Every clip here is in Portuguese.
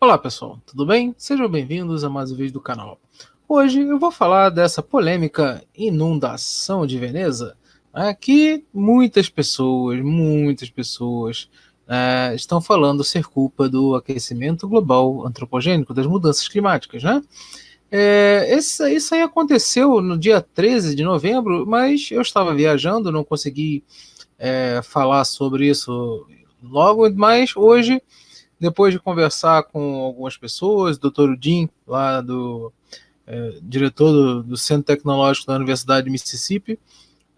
Olá pessoal, tudo bem? Sejam bem-vindos a mais um vídeo do canal. Hoje eu vou falar dessa polêmica inundação de Veneza, né, que muitas pessoas estão falando ser culpa do aquecimento global antropogênico, das mudanças climáticas, né? Isso aí aconteceu no dia 13 de novembro, mas eu estava viajando, não consegui falar sobre isso logo, mas hoje depois de conversar com algumas pessoas, o Dr. Udin, lá diretor do Centro Tecnológico da Universidade de Mississippi,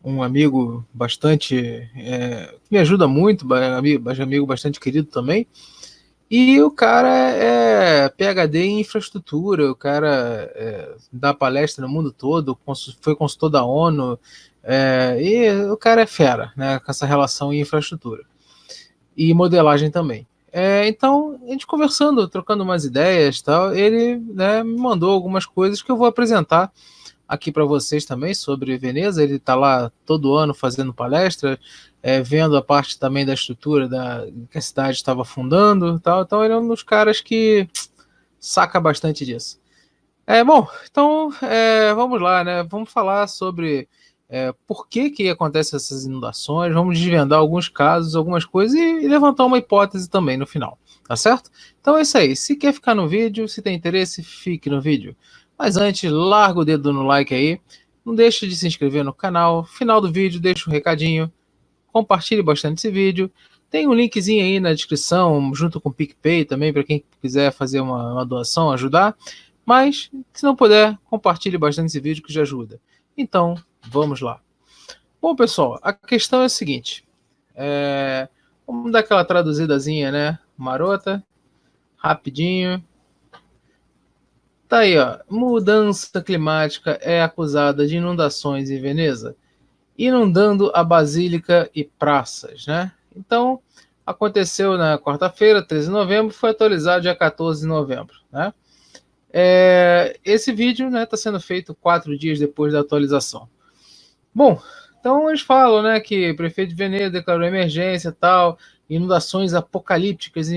um amigo bastante, que me ajuda muito, amigo bastante querido também, e o cara é PhD em infraestrutura, o cara dá palestra no mundo todo, foi consultor da ONU, e o cara é fera, né, com essa relação em infraestrutura e modelagem também. Então, a gente conversando, trocando umas ideias e tal, ele, né, me mandou algumas coisas que eu vou apresentar aqui para vocês também sobre Veneza. Ele está lá todo ano fazendo palestra, vendo a parte também da estrutura que a cidade estava fundando e tal. Então, ele é um dos caras que saca bastante disso. Bom, então vamos lá, né? Vamos falar sobre por que acontecem essas inundações, vamos desvendar alguns casos, algumas coisas e levantar uma hipótese também no final, tá certo? Então é isso aí. Se quer ficar no vídeo, se tem interesse, fique no vídeo. Mas antes, larga o dedo no like aí, não deixe de se inscrever no canal. Final do vídeo, deixa um recadinho, compartilhe bastante esse vídeo. Tem um linkzinho aí na descrição, junto com o PicPay também, para quem quiser fazer uma doação, ajudar. Mas, se não puder, compartilhe bastante esse vídeo que já ajuda. Então, vamos lá. Bom, pessoal, a questão é a seguinte. Vamos dar aquela traduzidazinha, né? Marota, rapidinho. Tá aí, ó. Mudança climática é acusada de inundações em Veneza, inundando a Basílica e praças, né? Então, aconteceu na quarta-feira, 13 de novembro, foi atualizado dia 14 de novembro, né? Esse vídeo está sendo feito 4 dias depois da atualização. Bom, então eles falam, né, que o prefeito de Veneza declarou emergência e tal, inundações apocalípticas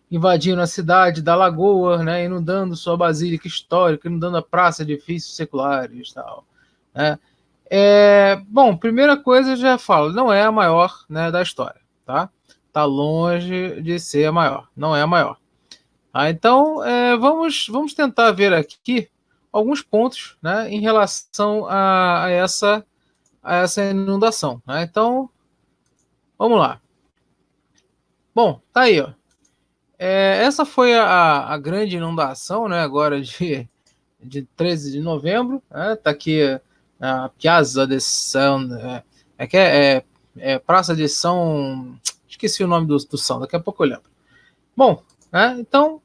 invadindo a cidade da Lagoa, né, inundando sua basílica histórica, inundando a praça, edifícios seculares e tal, né? Bom, primeira coisa eu já falo, não é a maior, né, da história, tá? Tá longe de ser a maior, não é a maior. Então, vamos tentar ver aqui alguns pontos, né, em relação a essa inundação, né? Então, vamos lá. Bom, tá aí, ó. Essa foi a grande inundação, né, agora de 13 de novembro, né? Tá aqui a Piazza de São... Praça de São... Esqueci o nome do São, daqui a pouco eu lembro. Bom, então,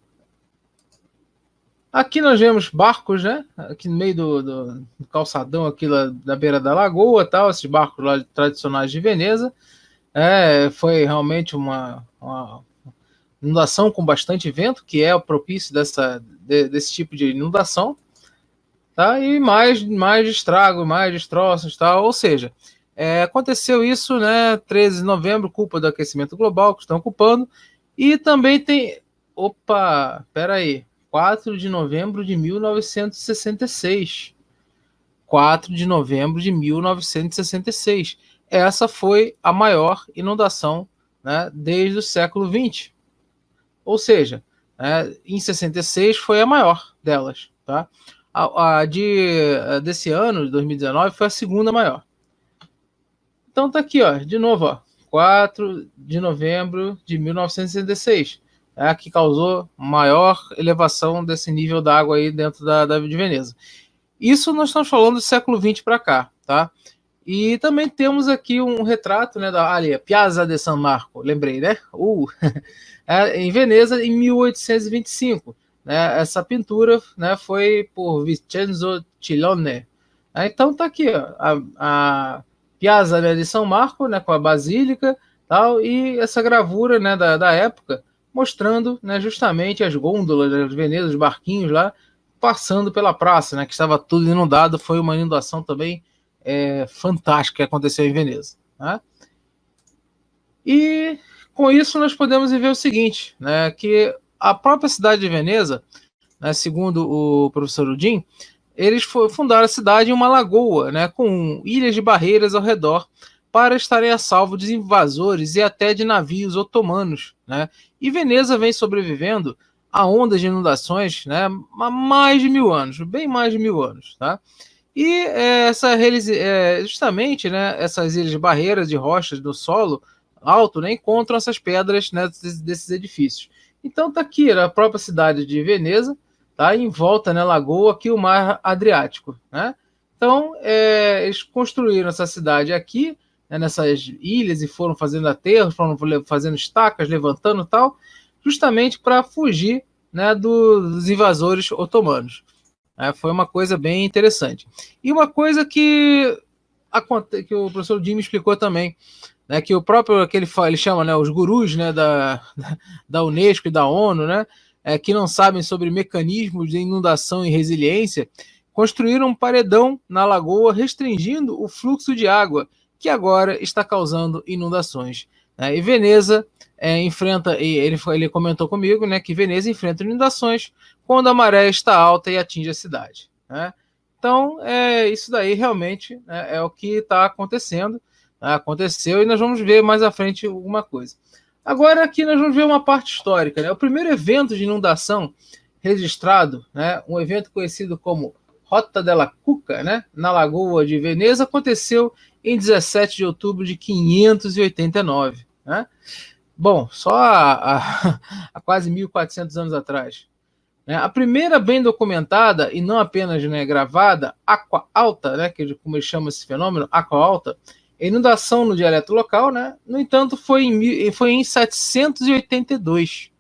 aqui nós vemos barcos, né? Aqui no meio do calçadão, aqui lá da beira da lagoa, tal, esses barcos lá tradicionais de Veneza. Foi realmente uma inundação com bastante vento, que é o propício desse tipo de inundação, tá? E mais estrago, mais destroços, tal. Ou seja, aconteceu isso, né? 13 de novembro, culpa do aquecimento global que estão ocupando. E também tem. Opa, peraí. 4 de novembro de 1966. 4 de novembro de 1966. Essa foi a maior inundação, né, desde o século XX. Ou seja, em 66 foi a maior delas. Tá? Desse ano, de 2019, foi a segunda maior. Então tá aqui, ó, de novo, ó, 4 de novembro de 1966. Que causou maior elevação desse nível d'água aí dentro de Veneza. Isso nós estamos falando do século XX para cá, tá? E também temos aqui um retrato, né, ali, Piazza de San Marco, lembrei, né? Em Veneza, em 1825. Né? Essa pintura, né, foi por Vincenzo Chillone. Então tá aqui, ó, a Piazza, né, de São Marco, né, com a basílica, tal, e essa gravura, né, da época, mostrando, né, justamente as gôndolas de Veneza, os barquinhos lá, passando pela praça, né, que estava tudo inundado. Foi uma inundação também fantástica que aconteceu em Veneza. Né? E com isso nós podemos ver o seguinte, né, que a própria cidade de Veneza, né, segundo o professor Udin, eles fundaram a cidade em uma lagoa, né, com ilhas de barreiras ao redor, para estarem a salvo de invasores e até de navios otomanos, né? E Veneza vem sobrevivendo a ondas de inundações, né, há mais de 1000 anos, bem mais de 1000 anos, tá? E justamente, né, essas ilhas de barreiras de rochas do solo alto, né, encontram essas pedras, né, desses edifícios. Então tá aqui a própria cidade de Veneza, tá, em volta, né, lagoa, aqui o mar Adriático, né? Então eles construíram essa cidade aqui, né, nessas ilhas, e foram fazendo aterros, foram fazendo estacas, levantando e tal, justamente para fugir, né, dos invasores otomanos. Foi uma coisa bem interessante. E uma coisa que o professor Jim me explicou também, né, que o próprio, que ele chama, né, os gurus, né, da Unesco e da ONU, né, que não sabem sobre mecanismos de inundação e resiliência, construíram um paredão na lagoa restringindo o fluxo de água, que agora está causando inundações. E Veneza enfrenta, e ele comentou comigo, né, que Veneza enfrenta inundações quando a maré está alta e atinge a cidade, né? Então, isso daí realmente, né, é o que está acontecendo, né? Aconteceu, e nós vamos ver mais à frente alguma coisa. Agora aqui nós vamos ver uma parte histórica, né? O primeiro evento de inundação registrado, né, um evento conhecido como Rota della Cuca, né, na Lagoa de Veneza, aconteceu em 17 de outubro de 589. Né? Bom, só há quase 1400 anos atrás. A primeira bem documentada, e não apenas, né, gravada, Aqua Alta, né, que como eles chamam esse fenômeno, Aqua Alta, inundação no dialeto local, né? No entanto, foi em 782.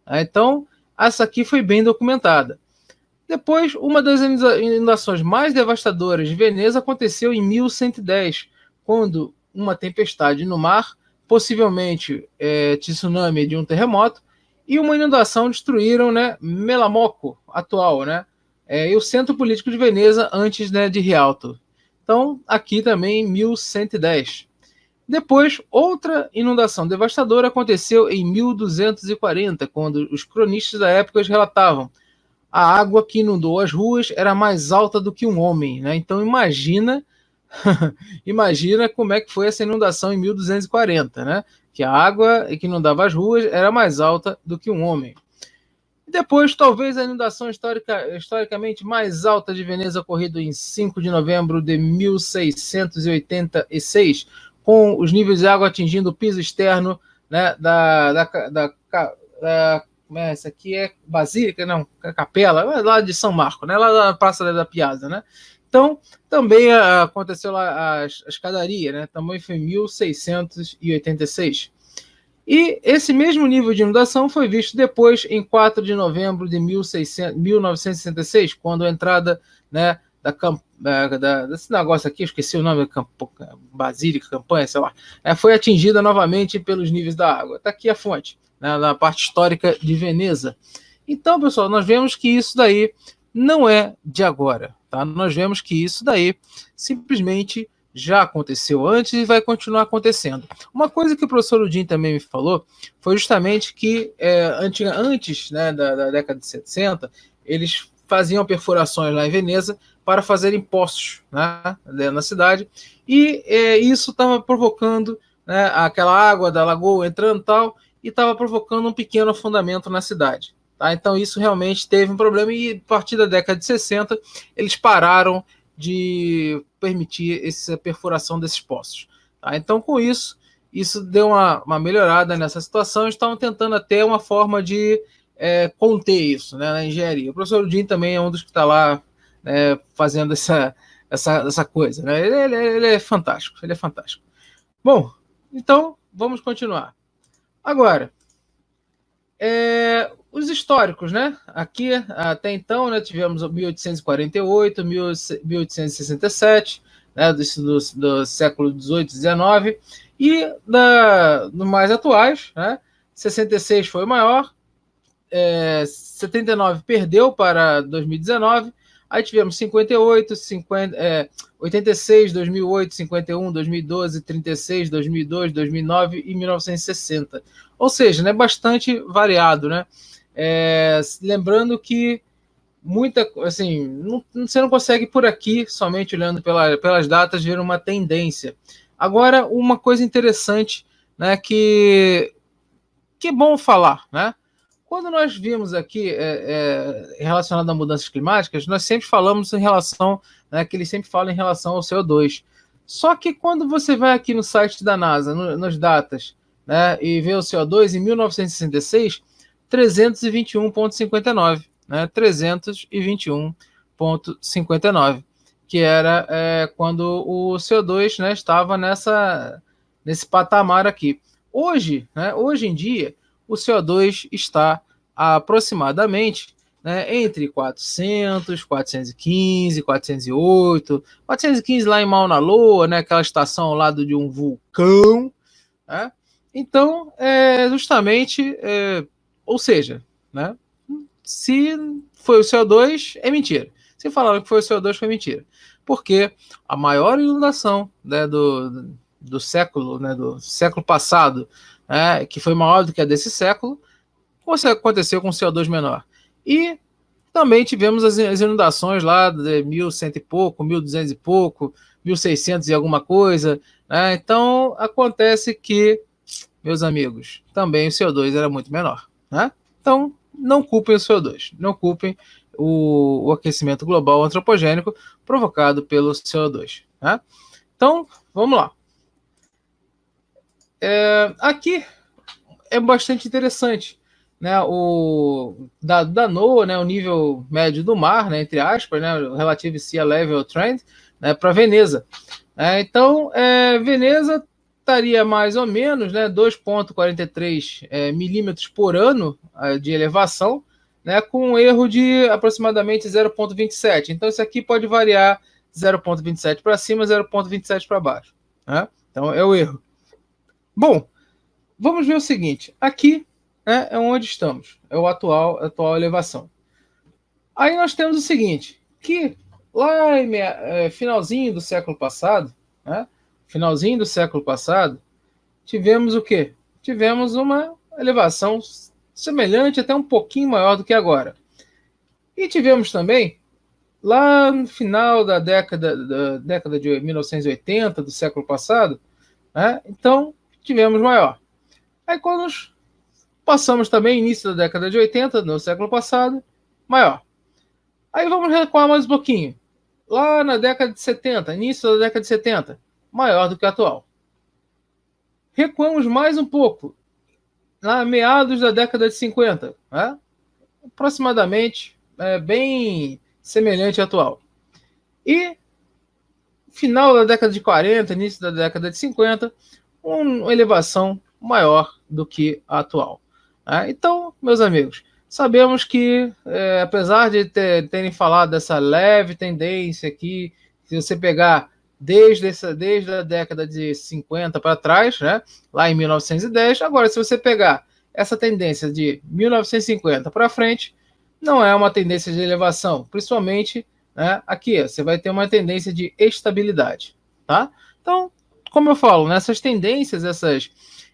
Então, essa aqui foi bem documentada. Depois, uma das inundações mais devastadoras de Veneza aconteceu em 1110, quando uma tempestade no mar, possivelmente tsunami de um terremoto, e uma inundação destruíram, né, Melamoco, atual, né, e o centro político de Veneza antes, né, de Rialto. Então, aqui também em 1110. Depois, outra inundação devastadora aconteceu em 1240, quando os cronistas da época relatavam: a água que inundou as ruas era mais alta do que um homem, né? Então imagina, imagina como é que foi essa inundação em 1240, né? Que a água que inundava as ruas era mais alta do que um homem. Depois, talvez a inundação historicamente mais alta de Veneza ocorrido em 5 de novembro de 1686, com os níveis de água atingindo o piso externo, né, essa aqui é Basílica, não, Capela, lá de São Marco, né, lá da Praça da Piazza, né? Então, também aconteceu lá a escadaria, né? Também foi em 1686. E esse mesmo nível de inundação foi visto depois, em 4 de novembro de 1966, quando a entrada, né, desse negócio aqui, esqueci o nome, Basílica, Campanha, sei lá, foi atingida novamente pelos níveis da água. Está aqui a fonte, né, na parte histórica de Veneza. Então, pessoal, nós vemos que isso daí não é de agora. Tá? Nós vemos que isso daí simplesmente já aconteceu antes e vai continuar acontecendo. Uma coisa que o professor Udin também me falou foi justamente que antes, né, da década de 70, eles faziam perfurações lá em Veneza para fazerem poços, né, na cidade, e isso estava provocando, né, aquela água da lagoa entrando e tal, e estava provocando um pequeno afundamento na cidade. Tá? Então isso realmente teve um problema, e a partir da década de 60 eles pararam de permitir essa perfuração desses poços. Tá? Então, com isso deu uma melhorada nessa situação. Estão tentando até uma forma de conter isso, né, na engenharia. O professor Udin também é um dos que está lá, né, fazendo essa coisa. Né? Ele é fantástico, ele é fantástico. Bom, então vamos continuar. Agora, os históricos, né? Aqui, até então, né, tivemos 1848, 1867, né, do século XVIII, XIX, e no mais atuais, né, 66 foi o maior, 79 perdeu para 2019, aí tivemos 58, 86, 2008, 51, 2012, 36, 2002, 2009 e 1960. Ou seja, né, bastante variado, né? Lembrando que você não consegue por aqui, somente olhando pelas datas, ver uma tendência. Agora, uma coisa interessante, né, que é bom falar, né? Quando nós vimos aqui relacionado a mudanças climáticas, nós sempre falamos em relação, né, que eles sempre falam em relação ao CO2. Só que quando você vai aqui no site da NASA, nas datas, né, e vê o CO2 em 1966, 321,59, né, 321,59, que era quando o CO2, né, estava nesse patamar aqui. Hoje, né, hoje em dia, o CO2 está aproximadamente, né, entre 400, 415, 408, 415 lá em Mauna Loa, né, aquela estação ao lado de um vulcão. Né? Então, justamente, ou seja, né, se foi o CO2, é mentira. Se falaram que foi o CO2, foi mentira. Porque a maior inundação, né, do século passado, que foi maior do que a desse século, aconteceu com CO2 menor. E também tivemos as inundações lá de 1100 e pouco, 1200 e pouco, 1600 e alguma coisa. Né? Então, acontece que, meus amigos, também o CO2 era muito menor. Né? Então, não culpem o CO2, não culpem o aquecimento global antropogênico provocado pelo CO2. Né? Então, vamos lá. Aqui é bastante interessante, né? O da NOAA, né? O nível médio do mar, né? Entre aspas, né? O Relative Sea Level Trend, né? Para Veneza. Então, Veneza estaria mais ou menos, né? 2,43 milímetros por ano de elevação, né? Com um erro de aproximadamente 0,27. Então, isso aqui pode variar 0,27 para cima, 0,27 para baixo. Né? Então, é o erro. Bom, vamos ver o seguinte. Aqui é onde estamos. É a atual elevação. Aí nós temos o seguinte, que lá em finalzinho do século passado, né, tivemos o quê? Tivemos uma elevação semelhante, até um pouquinho maior do que agora. E tivemos também, lá no final da década de 1980 do século passado, né, então tivemos maior. Aí quando passamos também início da década de 80, no século passado, maior. Aí vamos recuar mais um pouquinho. Lá na década de 70, início da década de 70, maior do que a atual. Recuamos mais um pouco, lá meados da década de 50, né? Aproximadamente bem semelhante à atual. E final da década de 40, início da década de 50, uma elevação maior do que a atual. Então, meus amigos, sabemos que, apesar de terem falado dessa leve tendência aqui, se você pegar desde a década de 50 para trás, né, lá em 1910, agora se você pegar essa tendência de 1950 para frente, não é uma tendência de elevação, principalmente, né, aqui você vai ter uma tendência de estabilidade. Tá? Então, como eu falo, nessas tendências,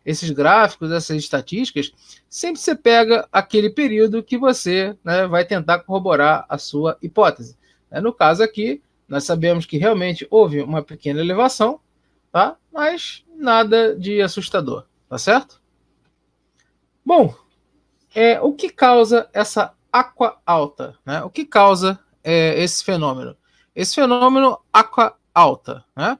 esses gráficos, essas estatísticas, sempre você pega aquele período que você, né, vai tentar corroborar a sua hipótese. No caso aqui, nós sabemos que realmente houve uma pequena elevação, tá? Mas nada de assustador, tá certo? Bom, o que causa essa aqua alta? Né? O que causa esse fenômeno? Esse fenômeno aqua alta, né?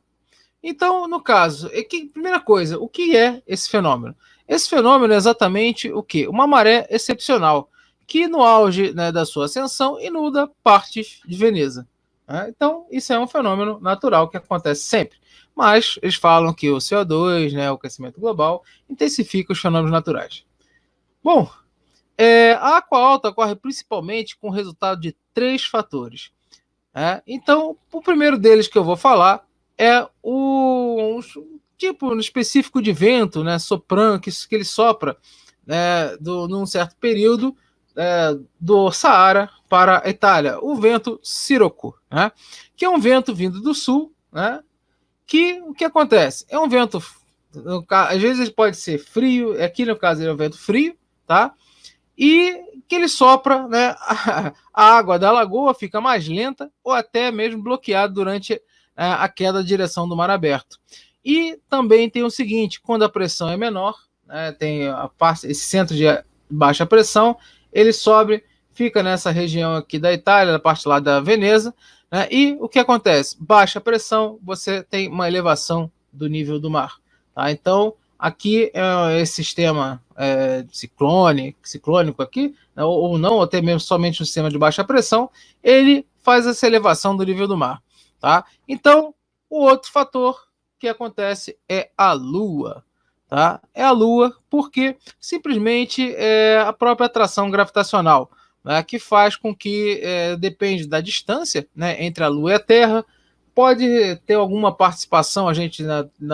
Então, no caso, primeira coisa, o que é esse fenômeno? Esse fenômeno é exatamente o quê? Uma maré excepcional, que no auge, né, da sua ascensão inunda partes de Veneza. Né? Então, isso é um fenômeno natural que acontece sempre. Mas eles falam que o CO2, né, o aquecimento global, intensifica os fenômenos naturais. Bom, a aqua alta ocorre principalmente com o resultado de 3 fatores. Então, o primeiro deles que eu vou falar é um tipo específico de vento, né, soprano, que ele sopra, né, num certo período do Saara para a Itália, o vento Sirocco, né, que é um vento vindo do sul, né, que o que acontece? É um vento, às vezes pode ser frio, aqui no caso ele é um vento frio, tá? e que ele sopra, né, a água da lagoa fica mais lenta ou até mesmo bloqueada durante a queda da direção do mar aberto. E também tem o seguinte, quando a pressão é menor, né, tem esse centro de baixa pressão, ele sobe, fica nessa região aqui da Itália, na parte lá da Veneza, né, e o que acontece? Baixa pressão, você tem uma elevação do nível do mar. Tá? Então, aqui esse sistema ciclônico aqui, né, ou não, ou até mesmo somente um sistema de baixa pressão, ele faz essa elevação do nível do mar. Tá? Então, o outro fator que acontece é a Lua. Tá? É a Lua porque simplesmente é a própria atração gravitacional, né, que faz com que, depende da distância, né, entre a Lua e a Terra, pode ter alguma participação, a gente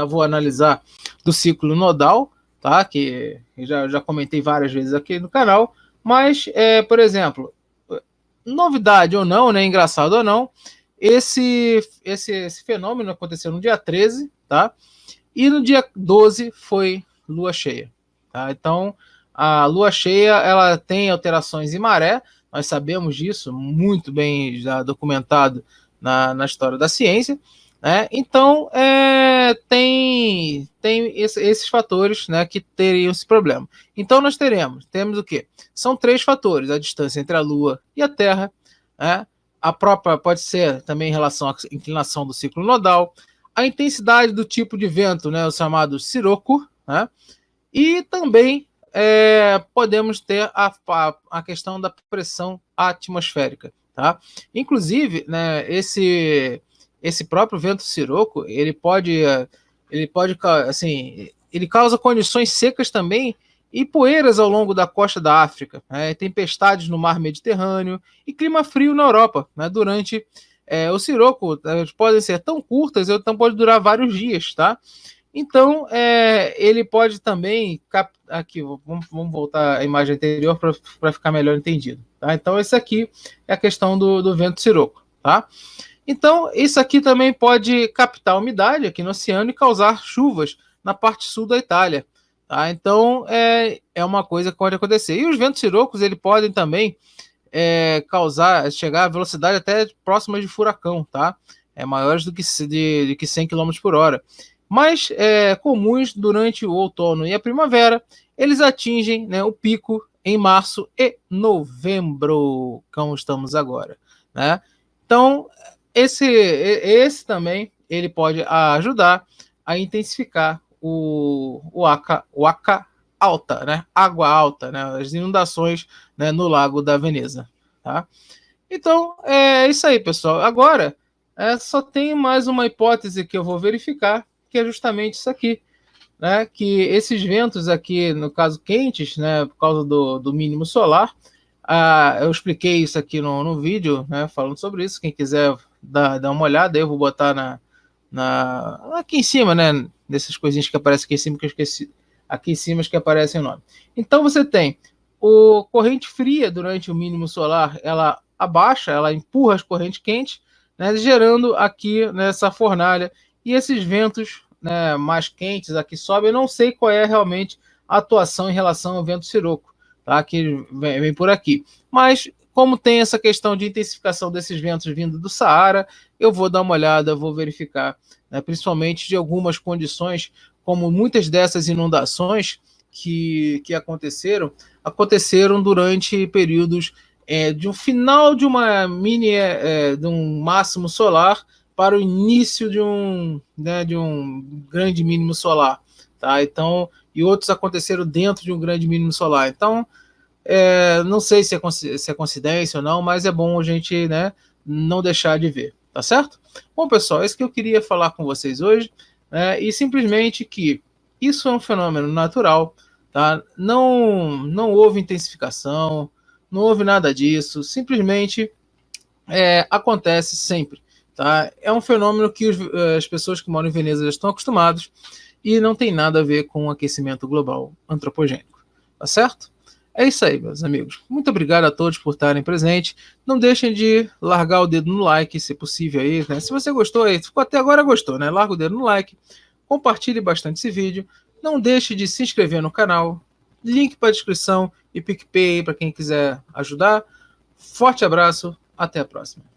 vou analisar, do ciclo nodal, tá? Que já comentei várias vezes aqui no canal, mas, por exemplo, novidade ou não, né, engraçado ou não, esse fenômeno aconteceu no dia 13, tá? E no dia 12 foi lua cheia, tá? Então, a lua cheia, ela tem alterações em maré, nós sabemos disso, muito bem já documentado na história da ciência, né? Então, tem esses fatores, né, que teriam esse problema. Então, nós temos o quê? São 3 fatores, a distância entre a Lua e a Terra, né? A própria, pode ser também em relação à inclinação do ciclo nodal, a intensidade do tipo de vento, né, o chamado siroco, né? E também podemos ter a questão da pressão atmosférica, tá? Inclusive, né, esse próprio vento siroco, ele pode, assim, ele causa condições secas também e poeiras ao longo da costa da África, né, tempestades no mar Mediterrâneo e clima frio na Europa, né, durante o siroco. Podem ser tão curtas, então pode durar vários dias, tá? Então, ele pode também... Aqui, vamos voltar à imagem anterior para ficar melhor entendido. Tá? Então, esse aqui é a questão do vento siroco. Tá? Então, isso aqui também pode captar umidade aqui no oceano e causar chuvas na parte sul da Itália. Tá? Então, é uma coisa que pode acontecer. E os ventos sirocos, eles podem também chegar a velocidade até próximas de furacão, tá? Maiores do que 100 km por hora. Mas comuns durante o outono e a primavera, eles atingem, né, o pico em março e novembro, como estamos agora, né? Então, esse também ele pode ajudar a intensificar o ACA alta, né? Água alta, né? As inundações, né, no Lago da Veneza, tá? Então, é isso aí, pessoal. Agora, só tem mais uma hipótese que eu vou verificar, que é justamente isso aqui, né? Que esses ventos aqui, no caso quentes, né, por causa do mínimo solar, eu expliquei isso aqui no vídeo, né, falando sobre isso. Quem quiser dar uma olhada, eu vou botar aqui em cima, né, dessas coisinhas que aparecem aqui em cima, que eu esqueci, aqui em cima que aparecem o nome. Então você tem o corrente fria durante o mínimo solar, ela abaixa, ela empurra as correntes quentes, né, gerando aqui nessa fornalha, e esses ventos, né, mais quentes aqui sobem. Eu não sei qual é realmente a atuação em relação ao vento siroco, tá, que vem por aqui, mas como tem essa questão de intensificação desses ventos vindo do Saara, eu vou dar uma olhada, vou verificar, né, principalmente de algumas condições, como muitas dessas inundações que aconteceram durante períodos de um final de uma de um máximo solar para o início de um grande mínimo solar, tá? Então, e outros aconteceram dentro de um grande mínimo solar. Então, não sei se é coincidência ou não, mas é bom a gente, né, não deixar de ver, tá certo? Bom, pessoal, é isso que eu queria falar com vocês hoje, e simplesmente que isso é um fenômeno natural, tá? Não houve intensificação, não houve nada disso, simplesmente acontece sempre, tá? É um fenômeno que as pessoas que moram em Veneza já estão acostumados e não tem nada a ver com o aquecimento global antropogênico, tá certo? É isso aí, meus amigos. Muito obrigado a todos por estarem presentes. Não deixem de largar o dedo no like, se possível aí, né? Se você gostou aí, ficou até agora, gostou, né? Larga o dedo no like, compartilhe bastante esse vídeo. Não deixe de se inscrever no canal, link para a descrição e PicPay para quem quiser ajudar. Forte abraço, até a próxima.